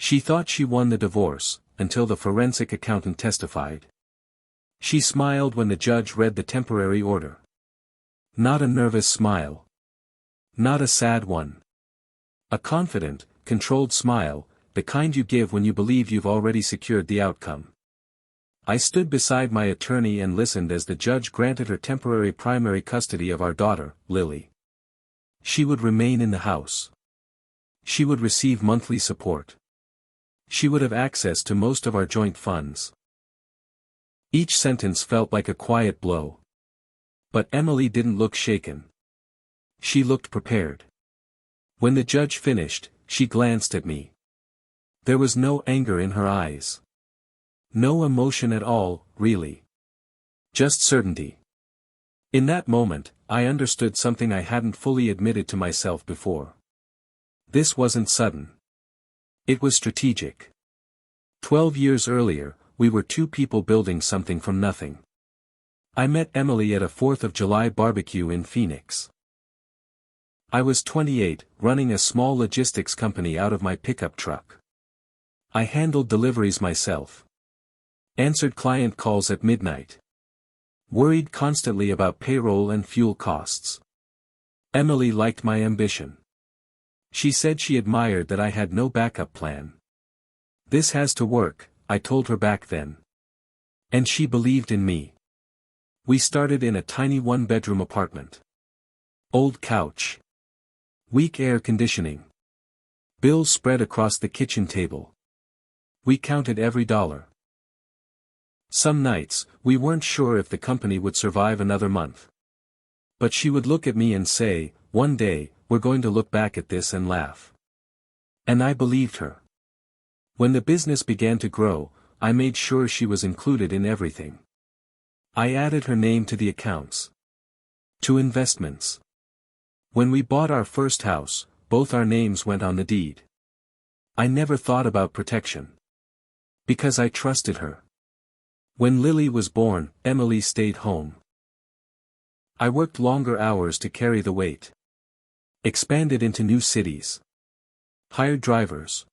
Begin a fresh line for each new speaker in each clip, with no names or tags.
She thought she won the divorce, until the forensic accountant testified. She smiled when the judge read the temporary order. Not a nervous smile. Not a sad one. A confident, controlled smile, the kind you give when you believe you've already secured the outcome. I stood beside my attorney and listened as the judge granted her temporary primary custody of our daughter, Lily. She would remain in the house. She would receive monthly support. She would have access to most of our joint funds. Each sentence felt like a quiet blow. But Emily didn't look shaken. She looked prepared. When the judge finished, she glanced at me. There was no anger in her eyes. No emotion at all, really. Just certainty. In that moment, I understood something I hadn't fully admitted to myself before. This wasn't sudden. It was strategic. 12 years earlier, we were two people building something from nothing. I met Emily at a 4th of July barbecue in Phoenix. I was 28, running a small logistics company out of my pickup truck. I handled deliveries myself. Answered client calls at midnight. Worried constantly about payroll and fuel costs. Emily liked my ambition. She said she admired that I had no backup plan. This has to work, I told her back then. And she believed in me. We started in a tiny one-bedroom apartment. Old couch. Weak air conditioning. Bills spread across the kitchen table. We counted every dollar. Some nights, we weren't sure if the company would survive another month. But she would look at me and say, "One day, we're going to look back at this and laugh." And I believed her. When the business began to grow, I made sure she was included in everything. I added her name to the accounts. To investments. When we bought our first house, both our names went on the deed. I never thought about protection. Because I trusted her. When Lily was born, Emily stayed home. I worked longer hours to carry the weight. Expanded into new cities. Hired drivers.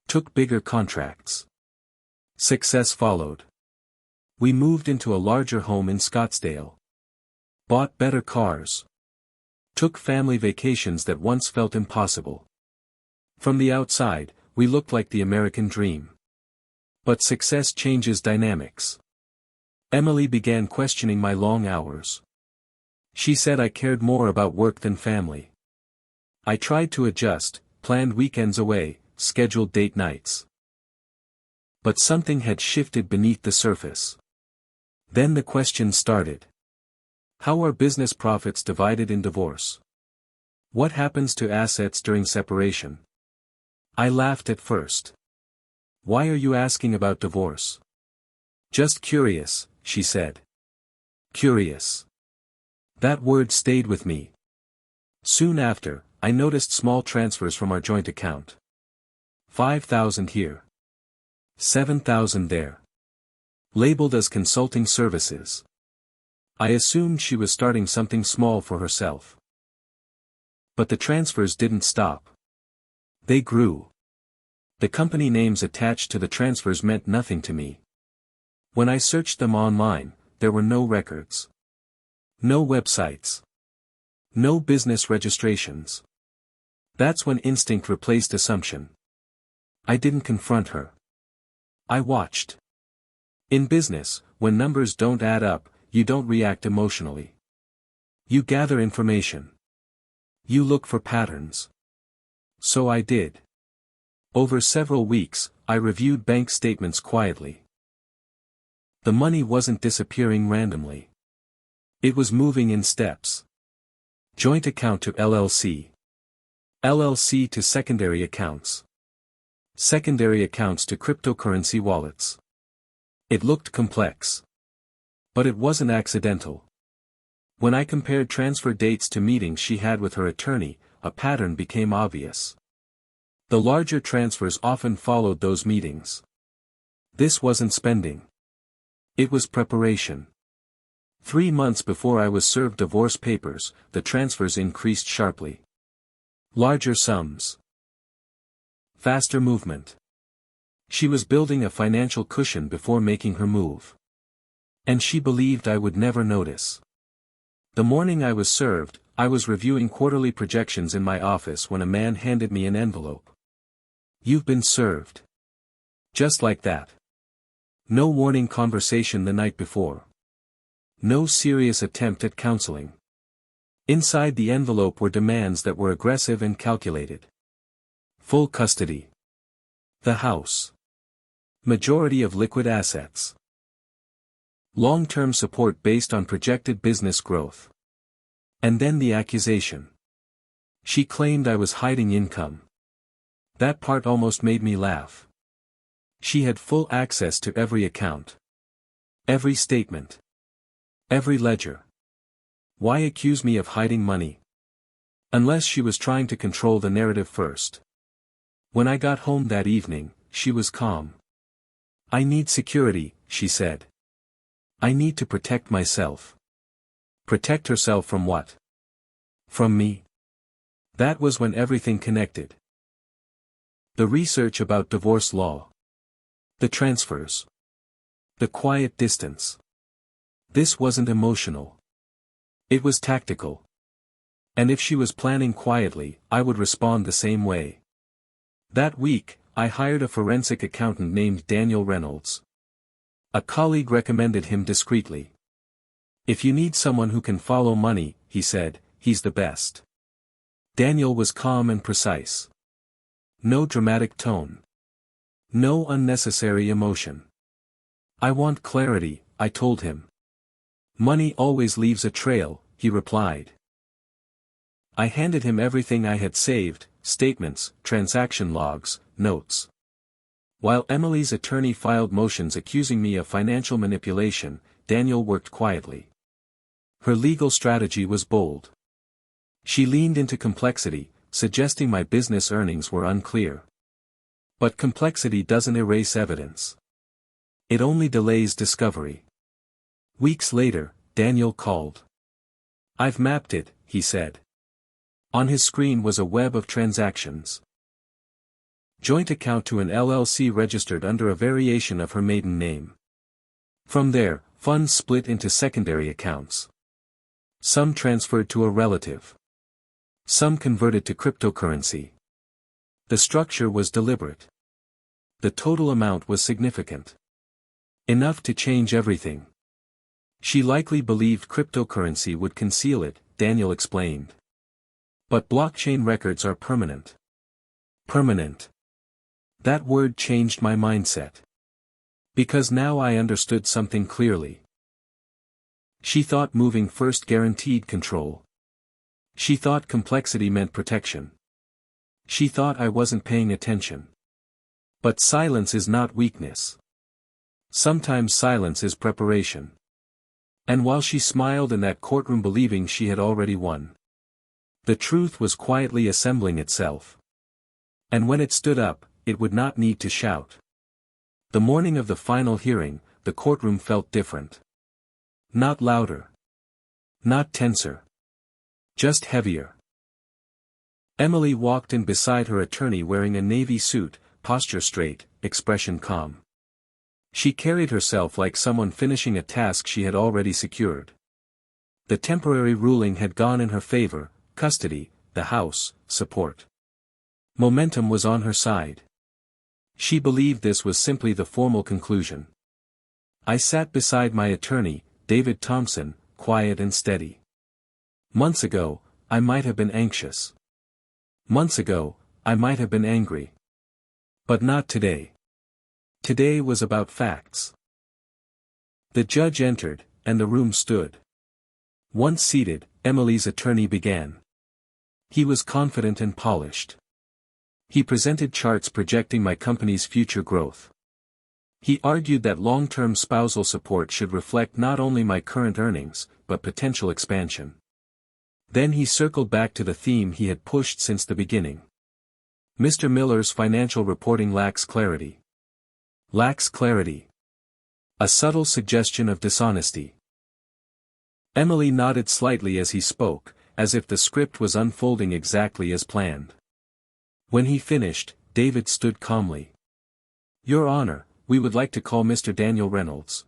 Took bigger contracts. Success followed. We moved into a larger home in Scottsdale. Bought better cars. Took family vacations that once felt impossible. From the outside, we looked like the American dream. But success changes dynamics. Emily began questioning my long hours. She said I cared more about work than family. I tried to adjust, planned weekends away, scheduled date nights. But something had shifted beneath the surface. Then the questions started. How are business profits divided in divorce? What happens to assets during separation? I laughed at first. Why are you asking about divorce? Just curious, she said. Curious. That word stayed with me. Soon after, I noticed small transfers from our joint account. 5,000 here. 7,000 there. Labeled as consulting services. I assumed she was starting something small for herself. But the transfers didn't stop. They grew. The company names attached to the transfers meant nothing to me. When I searched them online, there were no records. No websites. No business registrations. That's when instinct replaced assumption. I didn't confront her. I watched. In business, when numbers don't add up, you don't react emotionally. You gather information. You look for patterns. So I did. Over several weeks, I reviewed bank statements quietly. The money wasn't disappearing randomly. It was moving in steps. Joint account to LLC. LLC to secondary accounts. Secondary accounts to cryptocurrency wallets. It looked complex. But it wasn't accidental. When I compared transfer dates to meetings she had with her attorney, a pattern became obvious. The larger transfers often followed those meetings. This wasn't spending. It was preparation. 3 months before I was served divorce papers, the transfers increased sharply. Larger sums. Faster movement. She was building a financial cushion before making her move. And she believed I would never notice. The morning I was served, I was reviewing quarterly projections in my office when a man handed me an envelope. "You've been served." Just like that. No warning conversation the night before. No serious attempt at counseling. Inside the envelope were demands that were aggressive and calculated. Full custody. The house. Majority of liquid assets. Long-term support based on projected business growth. And then the accusation. She claimed I was hiding income. That part almost made me laugh. She had full access to every account. Every statement. Every ledger. Why accuse me of hiding money? Unless she was trying to control the narrative first. When I got home that evening, she was calm. "I need security," she said. "I need to protect myself." Protect herself from what? From me. That was when everything connected. The research about divorce law. The transfers. The quiet distance. This wasn't emotional. It was tactical. And if she was planning quietly, I would respond the same way. That week, I hired a forensic accountant named Daniel Reynolds. A colleague recommended him discreetly. "If you need someone who can follow money," he said, "he's the best." Daniel was calm and precise. No dramatic tone. No unnecessary emotion. "I want clarity," I told him. "Money always leaves a trail," he replied. I handed him everything I had saved, statements, transaction logs, notes. While Emily's attorney filed motions accusing me of financial manipulation, Daniel worked quietly. Her legal strategy was bold. She leaned into complexity, suggesting my business earnings were unclear. But complexity doesn't erase evidence. It only delays discovery. Weeks later, Daniel called. "I've mapped it," he said. On his screen was a web of transactions. Joint account to an LLC registered under a variation of her maiden name. From there, funds split into secondary accounts. Some transferred to a relative. Some converted to cryptocurrency. The structure was deliberate. The total amount was significant. Enough to change everything. She likely believed cryptocurrency would conceal it, Daniel explained. But blockchain records are permanent. Permanent. That word changed my mindset. Because now I understood something clearly. She thought moving first guaranteed control. She thought complexity meant protection. She thought I wasn't paying attention. But silence is not weakness. Sometimes silence is preparation. And while she smiled in that courtroom believing she had already won, the truth was quietly assembling itself. And when it stood up, it would not need to shout. The morning of the final hearing, the courtroom felt different. Not louder. Not tenser. Just heavier. Emily walked in beside her attorney wearing a navy suit, posture straight, expression calm. She carried herself like someone finishing a task she had already secured. The temporary ruling had gone in her favor, custody, the house, support. Momentum was on her side. She believed this was simply the formal conclusion. I sat beside my attorney, David Thompson, quiet and steady. Months ago, I might have been anxious. Months ago, I might have been angry. But not today. Today was about facts. The judge entered, and the room stood. Once seated, Emily's attorney began. He was confident and polished. He presented charts projecting my company's future growth. He argued that long-term spousal support should reflect not only my current earnings, but potential expansion. Then he circled back to the theme he had pushed since the beginning. Mr. Miller's financial reporting lacks clarity. Lacks clarity. A subtle suggestion of dishonesty. Emily nodded slightly as he spoke, as if the script was unfolding exactly as planned. When he finished, David stood calmly. Your Honor, we would like to call Mr. Daniel Reynolds.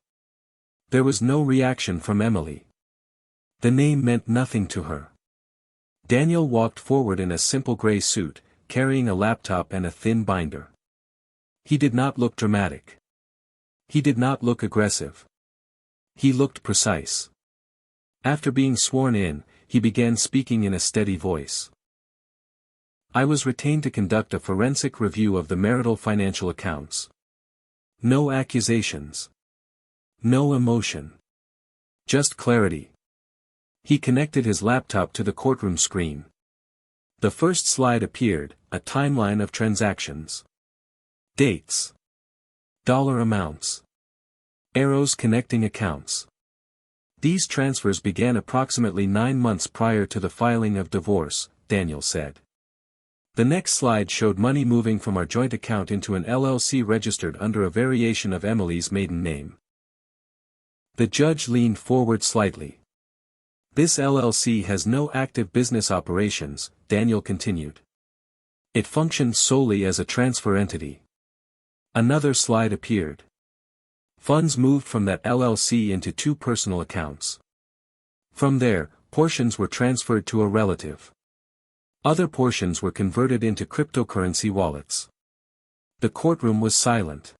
There was no reaction from Emily. The name meant nothing to her. Daniel walked forward in a simple gray suit, carrying a laptop and a thin binder. He did not look dramatic. He did not look aggressive. He looked precise. After being sworn in, he began speaking in a steady voice. I was retained to conduct a forensic review of the marital financial accounts. No accusations. No emotion. Just clarity. He connected his laptop to the courtroom screen. The first slide appeared, a timeline of transactions. Dates. Dollar amounts. Arrows connecting accounts. These transfers began approximately 9 months prior to the filing of divorce, Daniel said. The next slide showed money moving from our joint account into an LLC registered under a variation of Emily's maiden name. The judge leaned forward slightly. This LLC has no active business operations, Daniel continued. It functions solely as a transfer entity. Another slide appeared. Funds moved from that LLC into 2 personal accounts. From there, portions were transferred to a relative. Other portions were converted into cryptocurrency wallets. The courtroom was silent.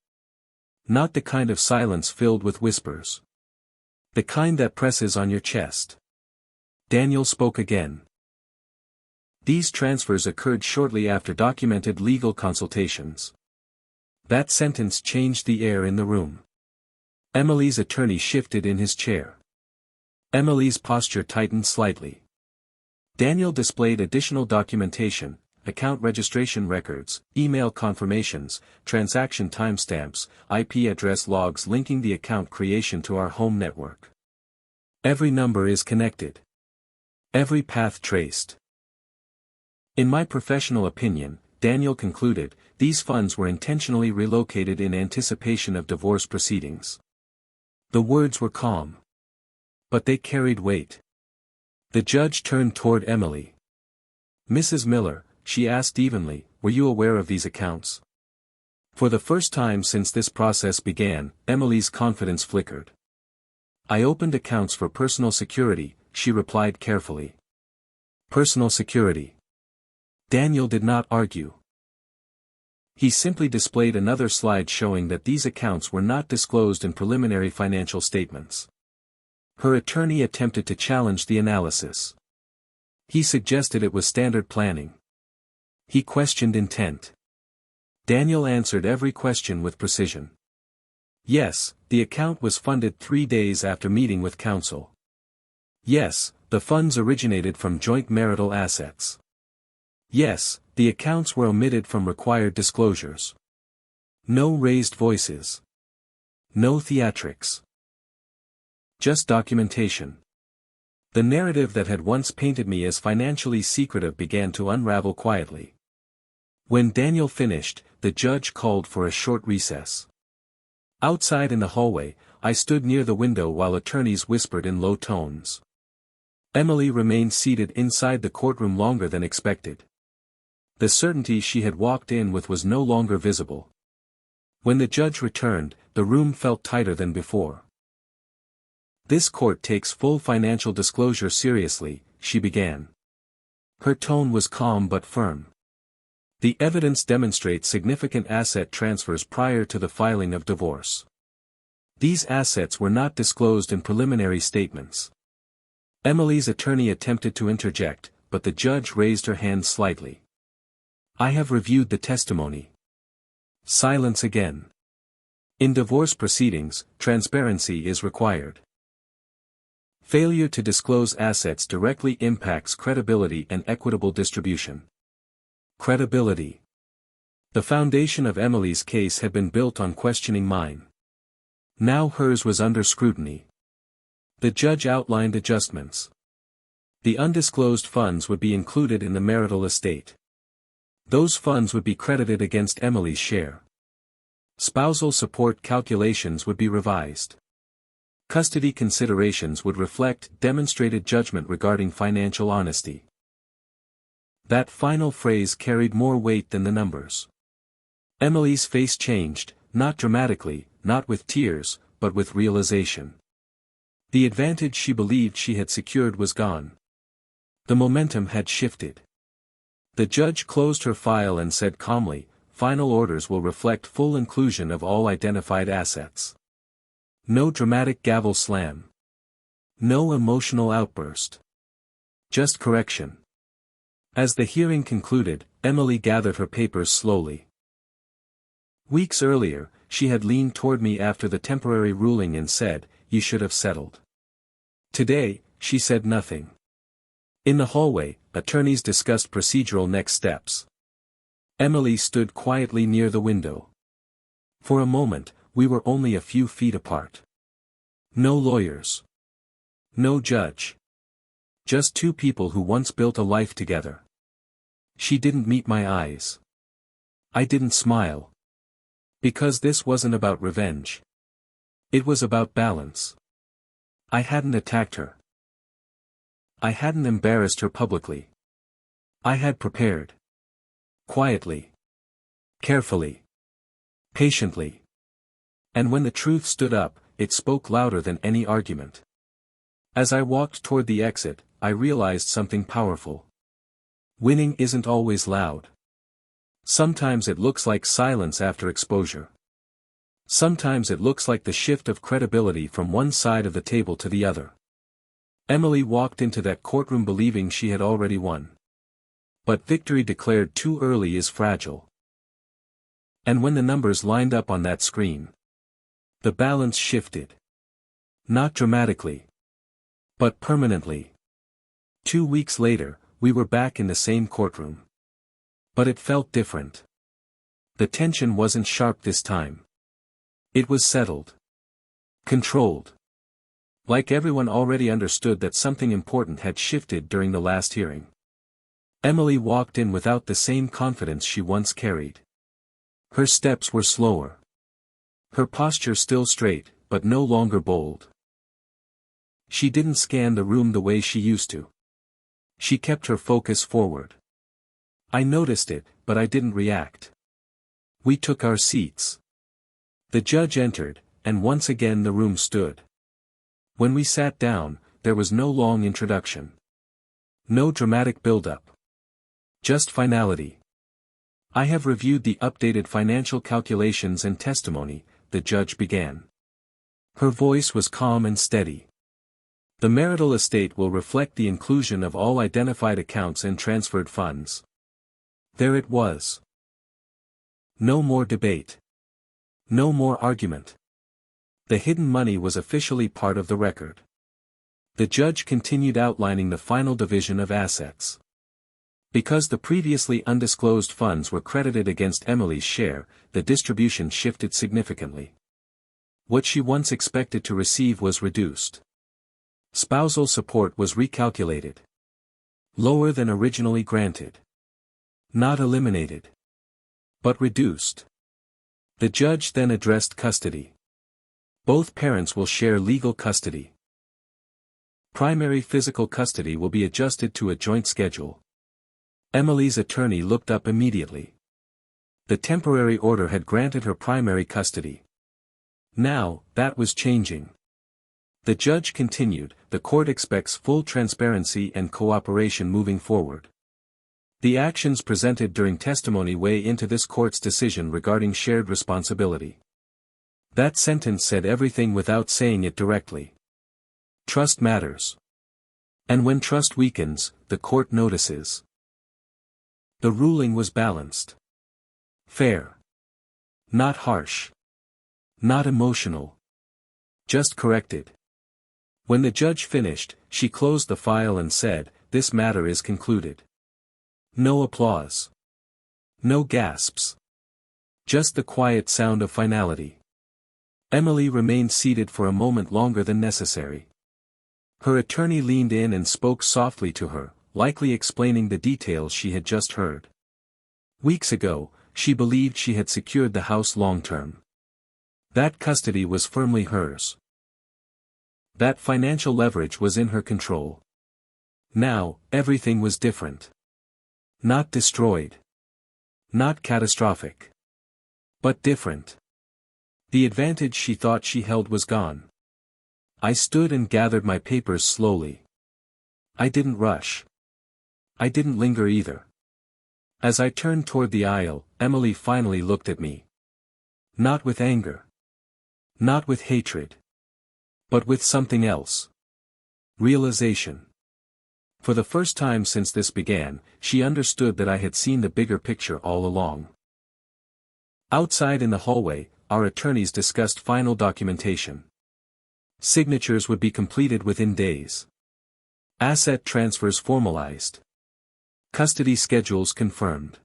Not the kind of silence filled with whispers. The kind that presses on your chest. Daniel spoke again. These transfers occurred shortly after documented legal consultations. That sentence changed the air in the room. Emily's attorney shifted in his chair. Emily's posture tightened slightly. Daniel displayed additional documentation, account registration records, email confirmations, transaction timestamps, IP address logs linking the account creation to our home network. Every number is connected. Every path traced. In my professional opinion, Daniel concluded, these funds were intentionally relocated in anticipation of divorce proceedings. The words were calm. But they carried weight. The judge turned toward Emily. Mrs. Miller, she asked evenly, were you aware of these accounts? For the first time since this process began, Emily's confidence flickered. I opened accounts for personal security, she replied carefully. Personal security. Daniel did not argue. He simply displayed another slide showing that these accounts were not disclosed in preliminary financial statements. Her attorney attempted to challenge the analysis. He suggested it was standard planning. He questioned intent. Daniel answered every question with precision. Yes, the account was funded 3 days after meeting with counsel. Yes, the funds originated from joint marital assets. Yes, the accounts were omitted from required disclosures. No raised voices. No theatrics. Just documentation. The narrative that had once painted me as financially secretive began to unravel quietly. When Daniel finished, the judge called for a short recess. Outside in the hallway, I stood near the window while attorneys whispered in low tones. Emily remained seated inside the courtroom longer than expected. The certainty she had walked in with was no longer visible. When the judge returned, the room felt tighter than before. This court takes full financial disclosure seriously, she began. Her tone was calm but firm. The evidence demonstrates significant asset transfers prior to the filing of divorce. These assets were not disclosed in preliminary statements. Emily's attorney attempted to interject, but the judge raised her hand slightly. I have reviewed the testimony. Silence again. In divorce proceedings, transparency is required. Failure to disclose assets directly impacts credibility and equitable distribution. Credibility. The foundation of Emily's case had been built on questioning mine. Now hers was under scrutiny. The judge outlined adjustments. The undisclosed funds would be included in the marital estate. Those funds would be credited against Emily's share. Spousal support calculations would be revised. Custody considerations would reflect demonstrated judgment regarding financial honesty. That final phrase carried more weight than the numbers. Emily's face changed, not dramatically, not with tears, but with realization. The advantage she believed she had secured was gone. The momentum had shifted. The judge closed her file and said calmly, "Final orders will reflect full inclusion of all identified assets." No dramatic gavel slam. No emotional outburst. Just correction. As the hearing concluded, Emily gathered her papers slowly. Weeks earlier, she had leaned toward me after the temporary ruling and said, "You should have settled." Today, she said nothing. In the hallway, attorneys discussed procedural next steps. Emily stood quietly near the window. For a moment, we were only a few feet apart. No lawyers. No judge. Just two people who once built a life together. She didn't meet my eyes. I didn't smile. Because this wasn't about revenge. It was about balance. I hadn't attacked her. I hadn't embarrassed her publicly. I had prepared. Quietly. Carefully. Patiently. And when the truth stood up, it spoke louder than any argument. As I walked toward the exit, I realized something powerful. Winning isn't always loud. Sometimes it looks like silence after exposure. Sometimes it looks like the shift of credibility from one side of the table to the other. Emily walked into that courtroom believing she had already won. But victory declared too early is fragile. And when the numbers lined up on that screen, the balance shifted. Not dramatically, but permanently. 2 weeks later, we were back in the same courtroom. But it felt different. The tension wasn't sharp this time. It was settled. Controlled. Like everyone already understood that something important had shifted during the last hearing. Emily walked in without the same confidence she once carried. Her steps were slower. Her posture still straight, but no longer bold. She didn't scan the room the way she used to. She kept her focus forward. I noticed it, but I didn't react. We took our seats. The judge entered, and once again the room stood. When we sat down, there was no long introduction. No dramatic build-up. Just finality. "I have reviewed the updated financial calculations and testimony," the judge began. Her voice was calm and steady. "The marital estate will reflect the inclusion of all identified accounts and transferred funds." There it was. No more debate. No more argument. The hidden money was officially part of the record. The judge continued outlining the final division of assets. Because the previously undisclosed funds were credited against Emily's share, the distribution shifted significantly. What she once expected to receive was reduced. Spousal support was recalculated. Lower than originally granted. Not eliminated. But reduced. The judge then addressed custody. Both parents will share legal custody. Primary physical custody will be adjusted to a joint schedule. Emily's attorney looked up immediately. The temporary order had granted her primary custody. Now, that was changing. The judge continued, "The court expects full transparency and cooperation moving forward. The actions presented during testimony weigh into this court's decision regarding shared responsibility." That sentence said everything without saying it directly. Trust matters. And when trust weakens, the court notices. The ruling was balanced. Fair. Not harsh. Not emotional. Just corrected. When the judge finished, she closed the file and said, "This matter is concluded." No applause. No gasps. Just the quiet sound of finality. Emily remained seated for a moment longer than necessary. Her attorney leaned in and spoke softly to her, likely explaining the details she had just heard. Weeks ago, she believed she had secured the house long-term. That custody was firmly hers. That financial leverage was in her control. Now, everything was different. Not destroyed. Not catastrophic. But different. The advantage she thought she held was gone. I stood and gathered my papers slowly. I didn't rush. I didn't linger either. As I turned toward the aisle, Emily finally looked at me. Not with anger. Not with hatred. But with something else. Realization. For the first time since this began, she understood that I had seen the bigger picture all along. Outside in the hallway, our attorneys discussed final documentation. Signatures would be completed within days. Asset transfers formalized. Custody schedules confirmed.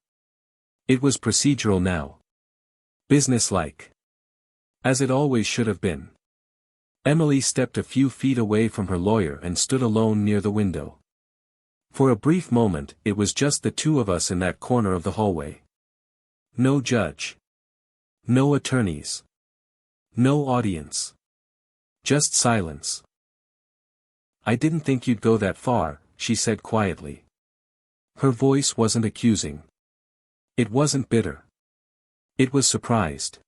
It was procedural now. Businesslike. As it always should have been. Emily stepped a few feet away from her lawyer and stood alone near the window. For a brief moment, it was just the two of us in that corner of the hallway. No judge. No attorneys. No audience. Just silence. "I didn't think you'd go that far," she said quietly. Her voice wasn't accusing. It wasn't bitter. It was surprised.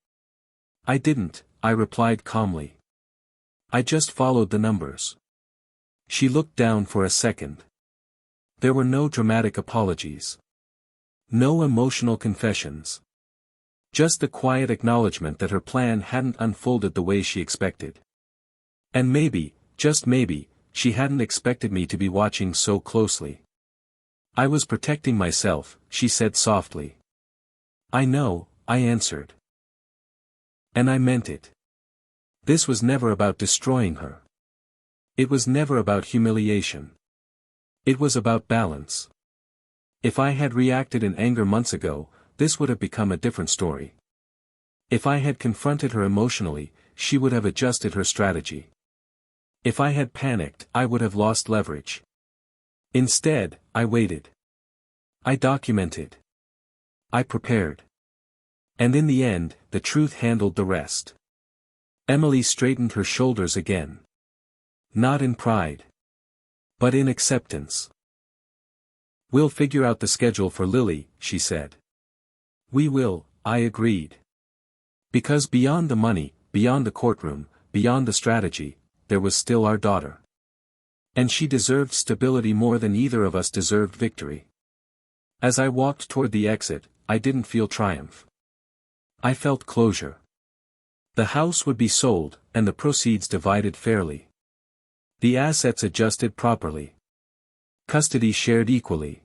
"I didn't," I replied calmly. "I just followed the numbers." She looked down for a second. There were no dramatic apologies. No emotional confessions. Just the quiet acknowledgement that her plan hadn't unfolded the way she expected. And maybe, just maybe, she hadn't expected me to be watching so closely. "I was protecting myself," she said softly. "I know," I answered. And I meant it. This was never about destroying her. It was never about humiliation. It was about balance. If I had reacted in anger months ago, this would have become a different story. If I had confronted her emotionally, she would have adjusted her strategy. If I had panicked, I would have lost leverage. Instead, I waited. I documented. I prepared. And in the end, the truth handled the rest. Emily straightened her shoulders again. Not in pride. But in acceptance. "We'll figure out the schedule for Lily," she said. "We will," I agreed. Because beyond the money, beyond the courtroom, beyond the strategy, there was still our daughter. And she deserved stability more than either of us deserved victory. As I walked toward the exit, I didn't feel triumph. I felt closure. The house would be sold, and the proceeds divided fairly. The assets adjusted properly. Custody shared equally.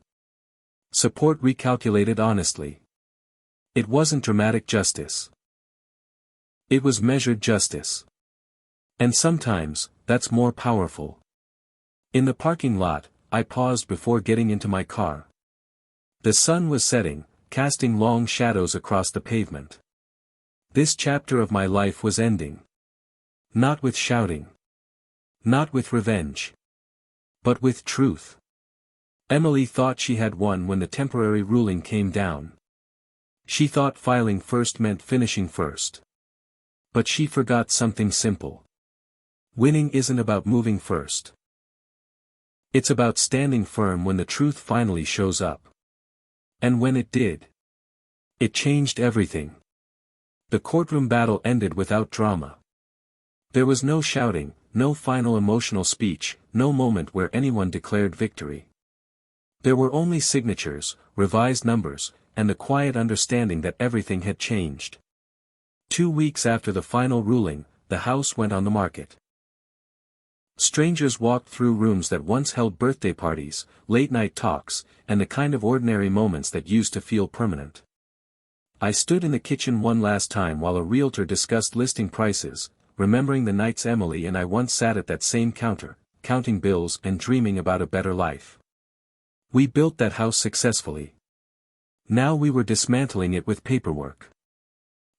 Support recalculated honestly. It wasn't dramatic justice. It was measured justice. And sometimes, that's more powerful. In the parking lot, I paused before getting into my car. The sun was setting, casting long shadows across the pavement. This chapter of my life was ending. Not with shouting. Not with revenge. But with truth. Emily thought she had won when the temporary ruling came down. She thought filing first meant finishing first. But she forgot something simple. Winning isn't about moving first. It's about standing firm when the truth finally shows up. And when it did, it changed everything. The courtroom battle ended without drama. There was no shouting, no final emotional speech, no moment where anyone declared victory. There were only signatures, revised numbers, and the quiet understanding that everything had changed. 2 weeks after the final ruling, the house went on the market. Strangers walked through rooms that once held birthday parties, late-night talks, and the kind of ordinary moments that used to feel permanent. I stood in the kitchen one last time while a realtor discussed listing prices, remembering the nights Emily and I once sat at that same counter, counting bills and dreaming about a better life. We built that house successfully. Now we were dismantling it with paperwork.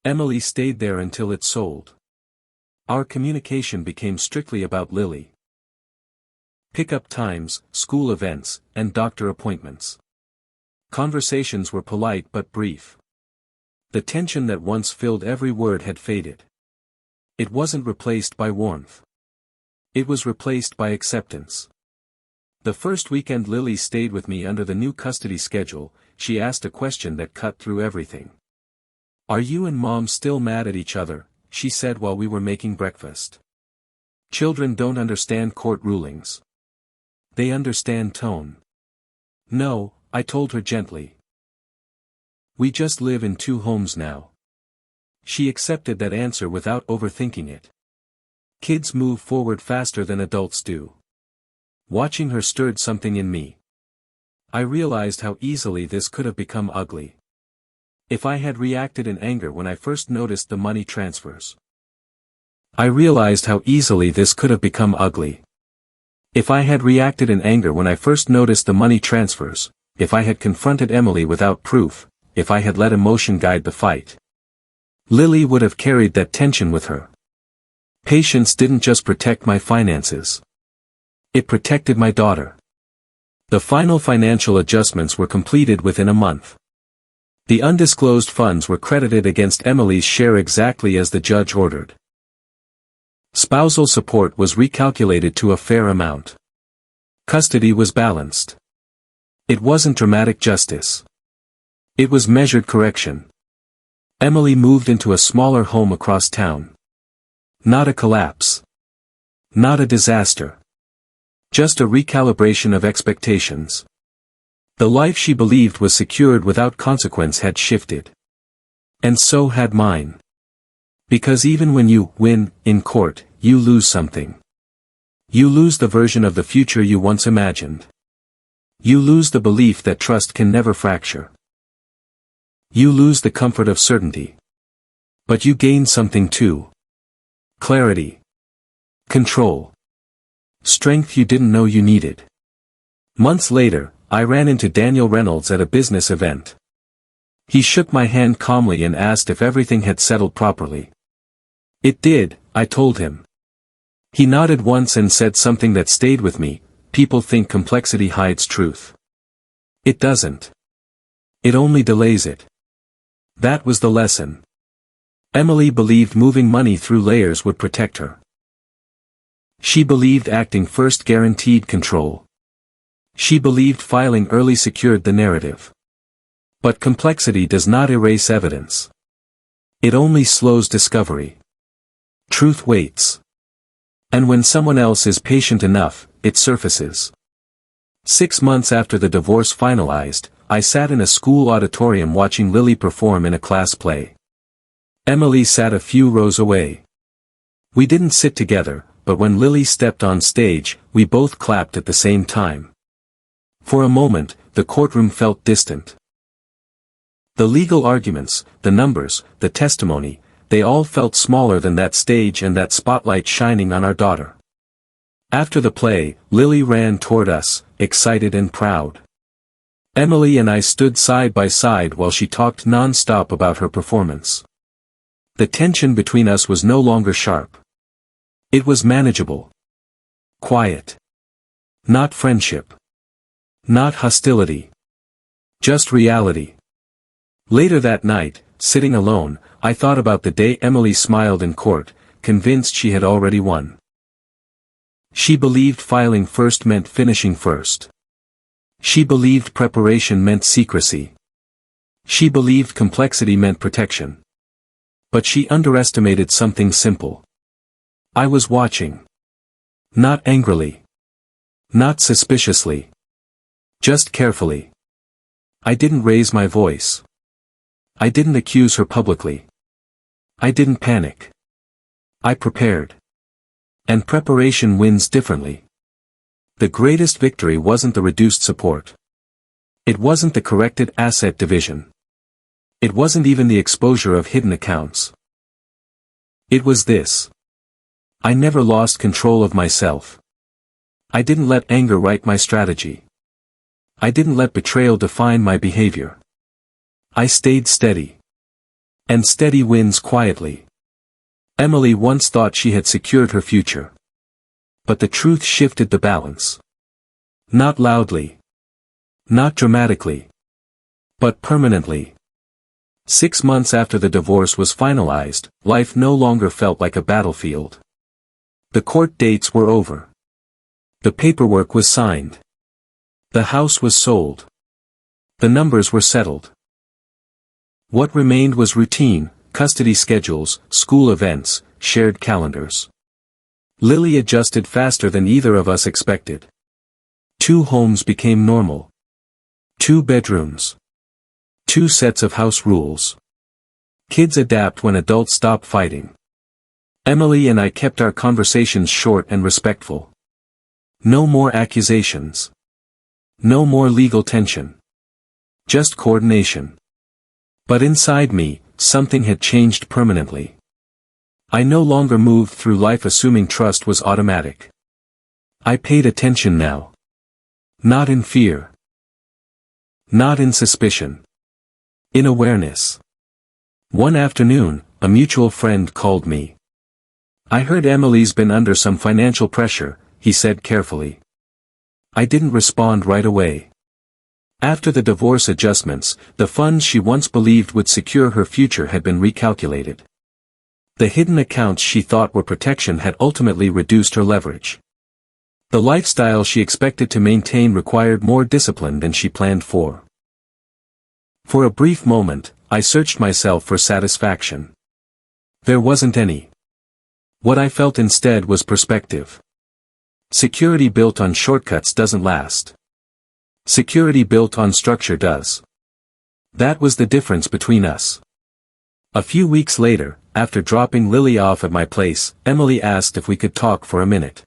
Emily stayed there until it sold. Our communication became strictly about Lily. Pickup times, school events, and doctor appointments. Conversations were polite but brief. The tension that once filled every word had faded. It wasn't replaced by warmth. It was replaced by acceptance. The first weekend Lily stayed with me under the new custody schedule, she asked a question that cut through everything. "Are you and Mom still mad at each other?" she said while we were making breakfast. Children don't understand court rulings. They understand tone. No, I told her gently. We just live in two homes now. She accepted that answer without overthinking it. Kids move forward faster than adults do. Watching her stirred something in me. I realized how easily this could have become ugly. If I had reacted in anger when I first noticed the money transfers. I realized how easily this could have become ugly. If I had reacted in anger when I first noticed the money transfers, if I had confronted Emily without proof, if I had let emotion guide the fight. Lily would have carried that tension with her. Patience didn't just protect my finances. It protected my daughter. The final financial adjustments were completed within a month. The undisclosed funds were credited against Emily's share exactly as the judge ordered. Spousal support was recalculated to a fair amount. Custody was balanced. It wasn't dramatic justice. It was measured correction. Emily moved into a smaller home across town. Not a collapse. Not a disaster. Just a recalibration of expectations. The life she believed was secured without consequence had shifted. And so had mine. Because even when you win in court, you lose something. You lose the version of the future you once imagined. You lose the belief that trust can never fracture. You lose the comfort of certainty. But you gain something too. Clarity. Control. Strength you didn't know you needed. Months later, I ran into Daniel Reynolds at a business event. He shook my hand calmly and asked if everything had settled properly. It did, I told him. He nodded once and said something that stayed with me. People think complexity hides truth. It doesn't. It only delays it. That was the lesson. Emily believed moving money through layers would protect her. She believed acting first guaranteed control. She believed filing early secured the narrative. But complexity does not erase evidence. It only slows discovery. Truth waits. And when someone else is patient enough, it surfaces. 6 months after the divorce finalized, I sat in a school auditorium watching Lily perform in a class play. Emily sat a few rows away. We didn't sit together, but when Lily stepped on stage, we both clapped at the same time. For a moment, the courtroom felt distant. The legal arguments, the numbers, the testimony, they all felt smaller than that stage and that spotlight shining on our daughter. After the play, Lily ran toward us, excited and proud. Emily and I stood side by side while she talked non-stop about her performance. The tension between us was no longer sharp. It was manageable. Quiet. Not friendship. Not hostility. Just reality. Later that night, sitting alone, I thought about the day Emily smiled in court, convinced she had already won. She believed filing first meant finishing first. She believed preparation meant secrecy. She believed complexity meant protection. But she underestimated something simple. I was watching. Not angrily. Not suspiciously. Just carefully. I didn't raise my voice. I didn't accuse her publicly. I didn't panic. I prepared. And preparation wins differently. The greatest victory wasn't the reduced support. It wasn't the corrected asset division. It wasn't even the exposure of hidden accounts. It was this. I never lost control of myself. I didn't let anger write my strategy. I didn't let betrayal define my behavior. I stayed steady. And steady wins quietly. Emily once thought she had secured her future. But the truth shifted the balance. Not loudly. Not dramatically. But permanently. 6 months after the divorce was finalized, life no longer felt like a battlefield. The court dates were over. The paperwork was signed. The house was sold. The numbers were settled. What remained was routine, custody schedules, school events, shared calendars. Lily adjusted faster than either of us expected. 2 homes became normal. 2 bedrooms. 2 sets of house rules. Kids adapt when adults stop fighting. Emily and I kept our conversations short and respectful. No more accusations. No more legal tension. Just coordination. But inside me, something had changed permanently. I no longer moved through life assuming trust was automatic. I paid attention now. Not in fear. Not in suspicion. In awareness. One afternoon, a mutual friend called me. "I heard Emily's been under some financial pressure," he said carefully. I didn't respond right away. After the divorce adjustments, the funds she once believed would secure her future had been recalculated. The hidden accounts she thought were protection had ultimately reduced her leverage. The lifestyle she expected to maintain required more discipline than she planned for. For a brief moment, I searched myself for satisfaction. There wasn't any. What I felt instead was perspective. Security built on shortcuts doesn't last. Security built on structure does. That was the difference between us. A few weeks later, after dropping Lily off at my place, Emily asked if we could talk for a minute.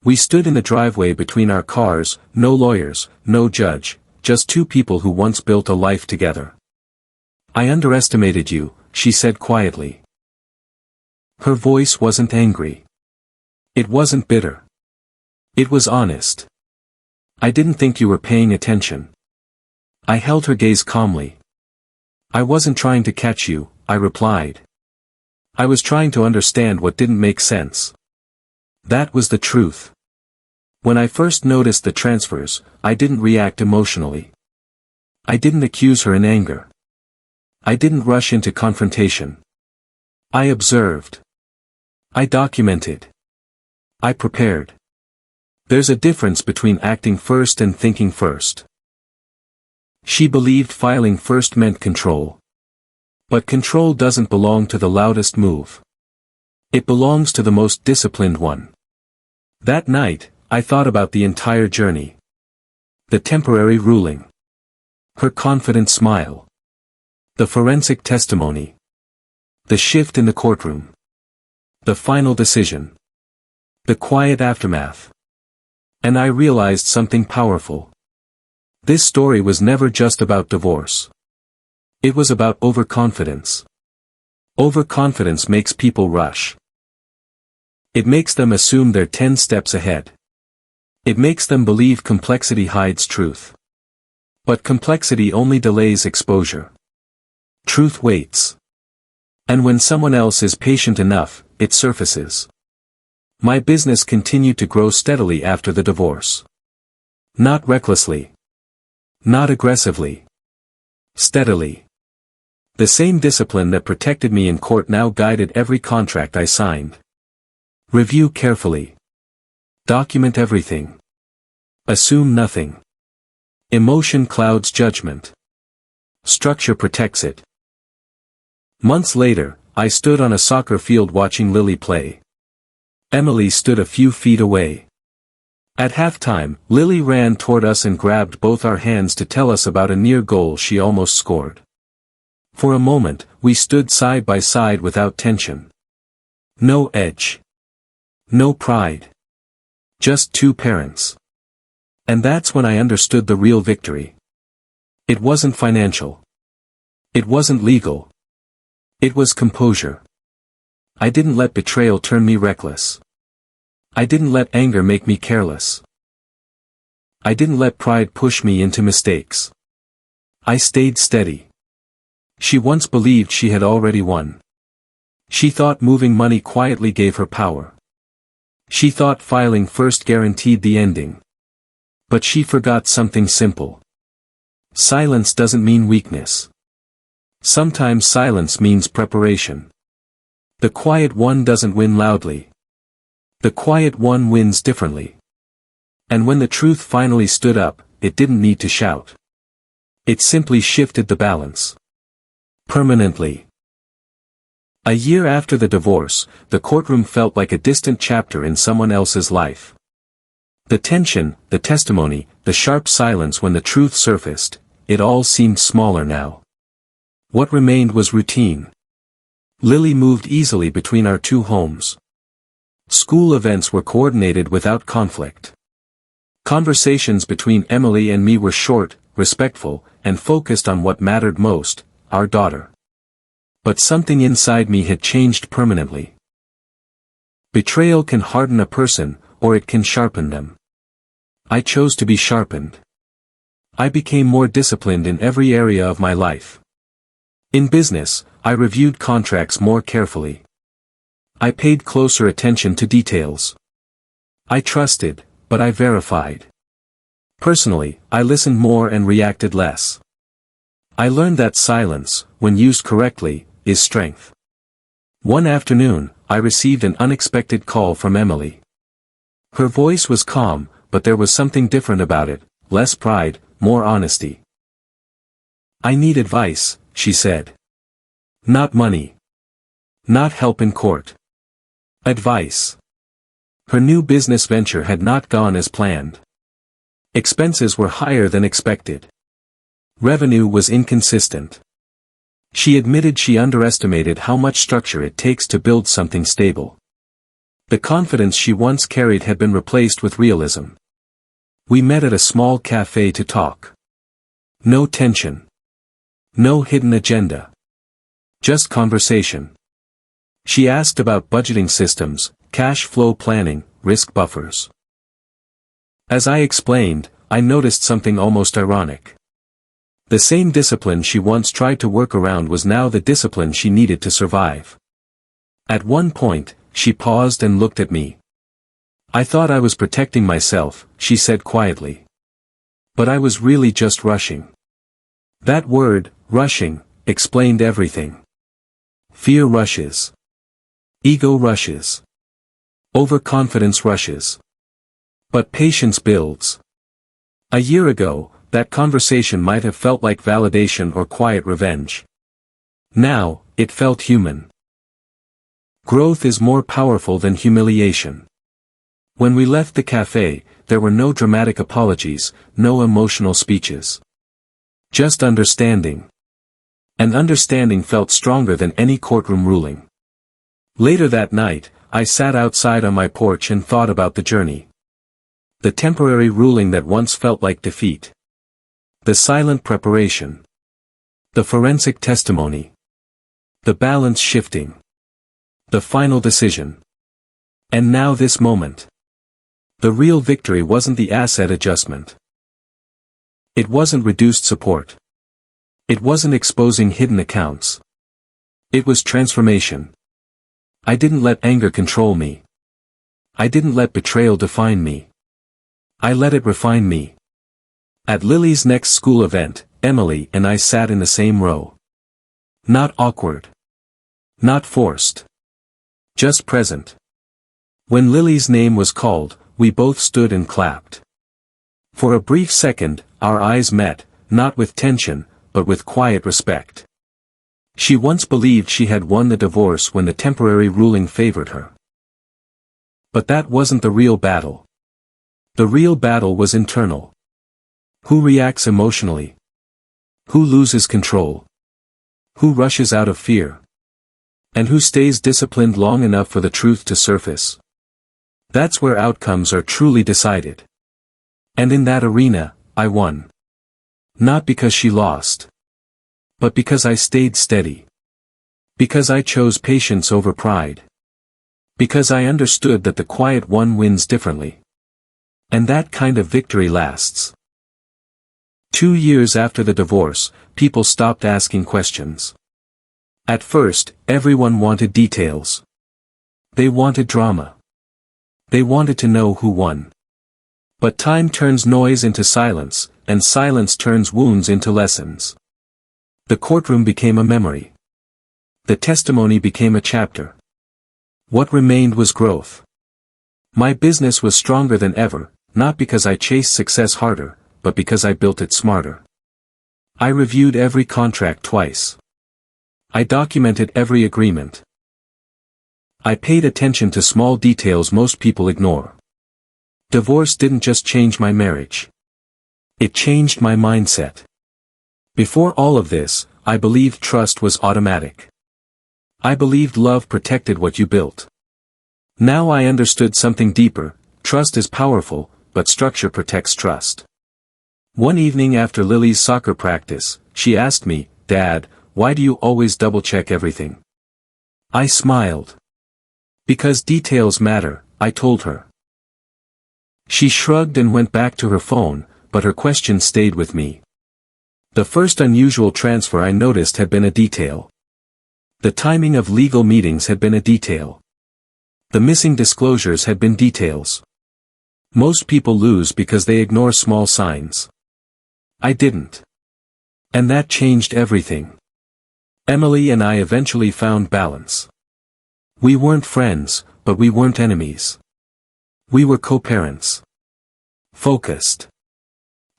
We stood in the driveway between our cars, no lawyers, no judge, just 2 people who once built a life together. "I underestimated you," she said quietly. Her voice wasn't angry. It wasn't bitter. It was honest. "I didn't think you were paying attention." I held her gaze calmly. "I wasn't trying to catch you," I replied. "I was trying to understand what didn't make sense." That was the truth. When I first noticed the transfers, I didn't react emotionally. I didn't accuse her in anger. I didn't rush into confrontation. I observed. I documented. I prepared. There's a difference between acting first and thinking first. She believed filing first meant control. But control doesn't belong to the loudest move. It belongs to the most disciplined one. That night, I thought about the entire journey. The temporary ruling. Her confident smile. The forensic testimony. The shift in the courtroom. The final decision. The quiet aftermath. And I realized something powerful. This story was never just about divorce. It was about overconfidence. Overconfidence makes people rush. It makes them assume they're 10 steps ahead. It makes them believe complexity hides truth. But complexity only delays exposure. Truth waits. And when someone else is patient enough, it surfaces. My business continued to grow steadily after the divorce. Not recklessly. Not aggressively. Steadily. The same discipline that protected me in court now guided every contract I signed. Review carefully. Document everything. Assume nothing. Emotion clouds judgment. Structure protects it. Months later, I stood on a soccer field watching Lily play. Emily stood a few feet away. At halftime, Lily ran toward us and grabbed both our hands to tell us about a near goal she almost scored. For a moment, we stood side by side without tension. No edge. No pride. Just 2 parents. And that's when I understood the real victory. It wasn't financial. It wasn't legal. It was composure. I didn't let betrayal turn me reckless. I didn't let anger make me careless. I didn't let pride push me into mistakes. I stayed steady. She once believed she had already won. She thought moving money quietly gave her power. She thought filing first guaranteed the ending. But she forgot something simple. Silence doesn't mean weakness. Sometimes silence means preparation. The quiet one doesn't win loudly. The quiet one wins differently. And when the truth finally stood up, it didn't need to shout. It simply shifted the balance. Permanently. A year after the divorce, the courtroom felt like a distant chapter in someone else's life. The tension, the testimony, the sharp silence when the truth surfaced, it all seemed smaller now. What remained was routine. Lily moved easily between our two homes. School events were coordinated without conflict. Conversations between Emily and me were short, respectful, and focused on what mattered most, our daughter. But something inside me had changed permanently. Betrayal can harden a person, or it can sharpen them. I chose to be sharpened. I became more disciplined in every area of my life. In business, I reviewed contracts more carefully. I paid closer attention to details. I trusted, but I verified. Personally, I listened more and reacted less. I learned that silence, when used correctly, is strength. One afternoon, I received an unexpected call from Emily. Her voice was calm, but there was something different about it, less pride, more honesty. "I need advice," she said. "Not money. Not help in court. Advice." Her new business venture had not gone as planned. Expenses were higher than expected. Revenue was inconsistent. She admitted she underestimated how much structure it takes to build something stable. The confidence she once carried had been replaced with realism. We met at a small cafe to talk. No tension. No hidden agenda. Just conversation. She asked about budgeting systems, cash flow planning, risk buffers. As I explained, I noticed something almost ironic. The same discipline she once tried to work around was now the discipline she needed to survive. At one point, she paused and looked at me. "I thought I was protecting myself," she said quietly. "But I was really just rushing." That word, rushing, explained everything. Fear rushes. Ego rushes. Overconfidence rushes. But patience builds. A year ago, that conversation might have felt like validation or quiet revenge. Now, it felt human. Growth is more powerful than humiliation. When we left the cafe, there were no dramatic apologies, no emotional speeches. Just understanding. And understanding felt stronger than any courtroom ruling. Later that night, I sat outside on my porch and thought about the journey. The temporary ruling that once felt like defeat. The silent preparation. The forensic testimony. The balance shifting. The final decision. And now this moment. The real victory wasn't the asset adjustment. It wasn't reduced support. It wasn't exposing hidden accounts. It was transformation. I didn't let anger control me. I didn't let betrayal define me. I let it refine me. At Lily's next school event, Emily and I sat in the same row. Not awkward. Not forced. Just present. When Lily's name was called, we both stood and clapped. For a brief second, our eyes met, not with tension, but with quiet respect. She once believed she had won the divorce when the temporary ruling favored her. But that wasn't the real battle. The real battle was internal. Who reacts emotionally? Who loses control? Who rushes out of fear? And who stays disciplined long enough for the truth to surface? That's where outcomes are truly decided. And in that arena, I won. Not because she lost. But because I stayed steady. Because I chose patience over pride. Because I understood that the quiet one wins differently. And that kind of victory lasts. 2 years after the divorce, people stopped asking questions. At first, everyone wanted details. They wanted drama. They wanted to know who won. But time turns noise into silence, and silence turns wounds into lessons. The courtroom became a memory. The testimony became a chapter. What remained was growth. My business was stronger than ever, not because I chased success harder, but because I built it smarter. I reviewed every contract twice. I documented every agreement. I paid attention to small details most people ignore. Divorce didn't just change my marriage. It changed my mindset. Before all of this, I believed trust was automatic. I believed love protected what you built. Now I understood something deeper. Trust is powerful, but structure protects trust. One evening after Lily's soccer practice, she asked me, "Dad, why do you always double-check everything?" I smiled. "Because details matter," I told her. She shrugged and went back to her phone, but her question stayed with me. The first unusual transfer I noticed had been a detail. The timing of legal meetings had been a detail. The missing disclosures had been details. Most people lose because they ignore small signs. I didn't. And that changed everything. Emily and I eventually found balance. We weren't friends, but we weren't enemies. We were co-parents. Focused.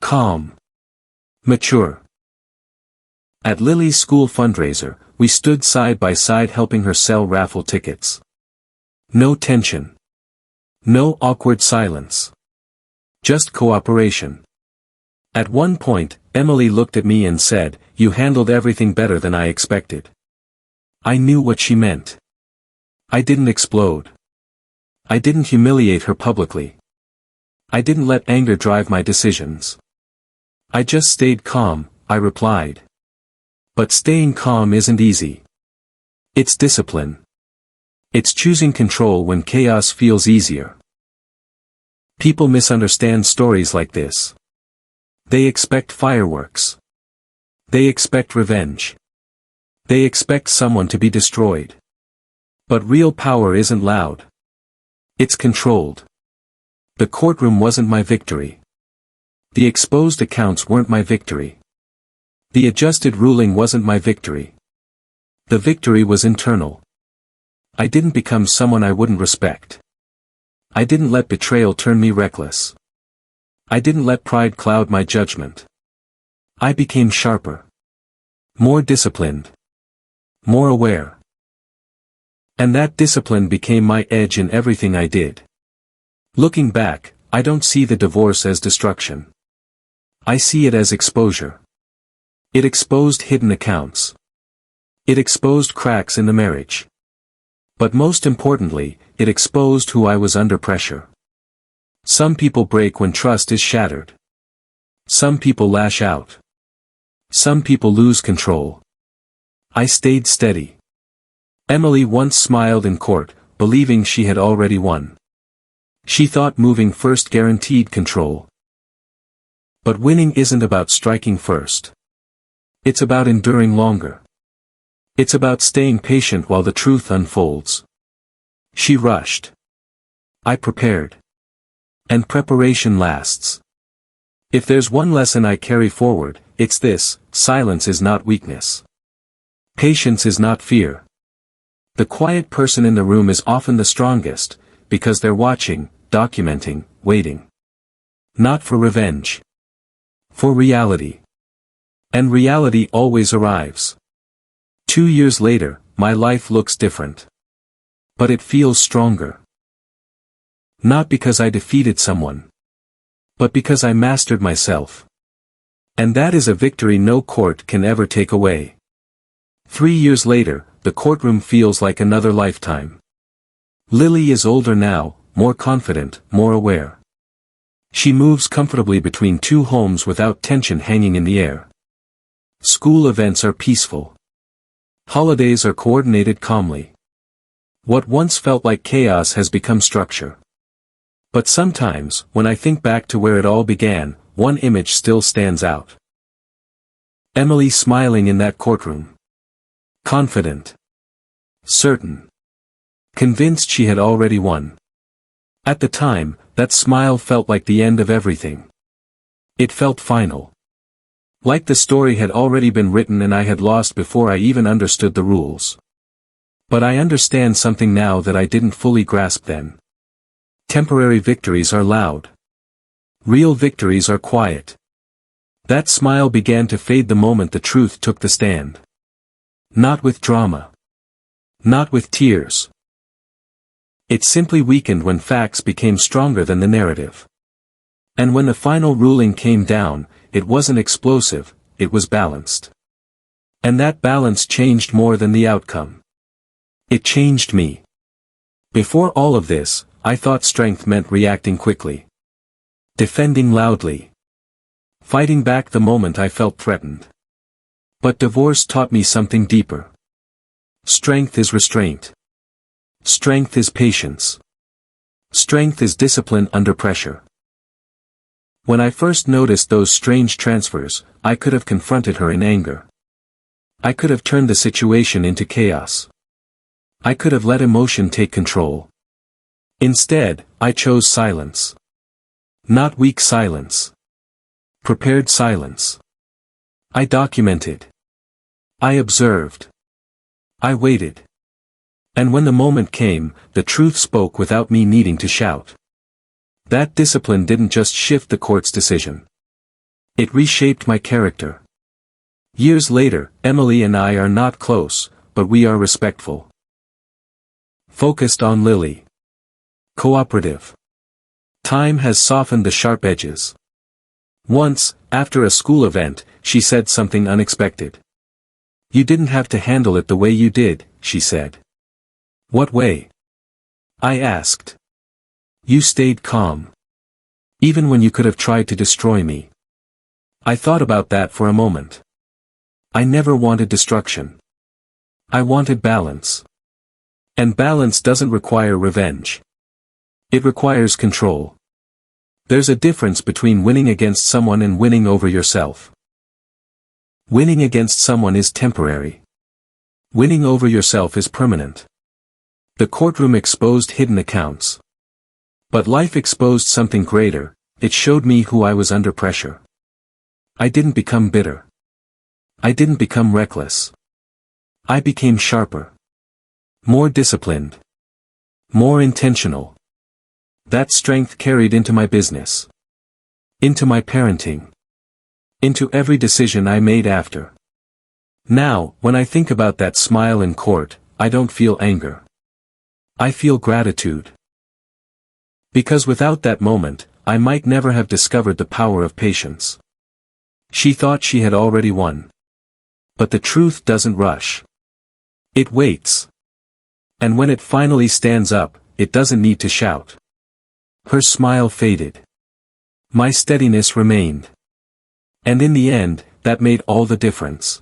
Calm. Mature. At Lily's school fundraiser, we stood side by side helping her sell raffle tickets. No tension. No awkward silence. Just cooperation. At one point, Emily looked at me and said, "You handled everything better than I expected." I knew what she meant. I didn't explode. I didn't humiliate her publicly. I didn't let anger drive my decisions. I just stayed calm, I replied. But staying calm isn't easy. It's discipline. It's choosing control when chaos feels easier. People misunderstand stories like this. They expect fireworks. They expect revenge. They expect someone to be destroyed. But real power isn't loud. It's controlled. The courtroom wasn't my victory. The exposed accounts weren't my victory. The adjusted ruling wasn't my victory. The victory was internal. I didn't become someone I wouldn't respect. I didn't let betrayal turn me reckless. I didn't let pride cloud my judgment. I became sharper. More disciplined. More aware. And that discipline became my edge in everything I did. Looking back, I don't see the divorce as destruction. I see it as exposure. It exposed hidden accounts. It exposed cracks in the marriage. But most importantly, it exposed who I was under pressure. Some people break when trust is shattered. Some people lash out. Some people lose control. I stayed steady. Emily once smiled in court, believing she had already won. She thought moving first guaranteed control. But winning isn't about striking first. It's about enduring longer. It's about staying patient while the truth unfolds. She rushed. I prepared. And preparation lasts. If there's one lesson I carry forward, it's this: silence is not weakness. Patience is not fear. The quiet person in the room is often the strongest, because they're watching, documenting, waiting. Not for revenge. For reality. And reality always arrives. 2 years later, my life looks different. But it feels stronger. Not because I defeated someone. But because I mastered myself. And that is a victory no court can ever take away. 3 years later, the courtroom feels like another lifetime. Lily is older now, more confident, more aware. She moves comfortably between two homes without tension hanging in the air. School events are peaceful. Holidays are coordinated calmly. What once felt like chaos has become structure. But sometimes, when I think back to where it all began, one image still stands out. Emily smiling in that courtroom. Confident. Certain. Convinced she had already won. At the time, that smile felt like the end of everything. It felt final. Like the story had already been written and I had lost before I even understood the rules. But I understand something now that I didn't fully grasp then. Temporary victories are loud. Real victories are quiet. That smile began to fade the moment the truth took the stand. Not with drama. Not with tears. It simply weakened when facts became stronger than the narrative. And when the final ruling came down, it wasn't explosive, it was balanced. And that balance changed more than the outcome. It changed me. Before all of this, I thought strength meant reacting quickly. Defending loudly. Fighting back the moment I felt threatened. But divorce taught me something deeper. Strength is restraint. Strength is patience. Strength is discipline under pressure. When I first noticed those strange transfers, I could have confronted her in anger. I could have turned the situation into chaos. I could have let emotion take control. Instead, I chose silence. Not weak silence. Prepared silence. I documented. I observed. I waited. And when the moment came, the truth spoke without me needing to shout. That discipline didn't just shift the court's decision. It reshaped my character. Years later, Emily and I are not close, but we are respectful. Focused on Lily. Cooperative. Time has softened the sharp edges. Once, after a school event, she said something unexpected. "You didn't have to handle it the way you did," she said. "What way?" I asked. "You stayed calm. Even when you could have tried to destroy me." I thought about that for a moment. I never wanted destruction. I wanted balance. And balance doesn't require revenge. It requires control. There's a difference between winning against someone and winning over yourself. Winning against someone is temporary. Winning over yourself is permanent. The courtroom exposed hidden accounts. But life exposed something greater. It showed me who I was under pressure. I didn't become bitter. I didn't become reckless. I became sharper. More disciplined. More intentional. That strength carried into my business. Into my parenting. Into every decision I made after. Now, when I think about that smile in court, I don't feel anger. I feel gratitude. Because without that moment, I might never have discovered the power of patience. She thought she had already won. But the truth doesn't rush. It waits. And when it finally stands up, it doesn't need to shout. Her smile faded. My steadiness remained. And in the end, that made all the difference.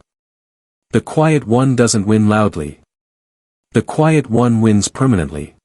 The quiet one doesn't win loudly. The quiet one wins permanently.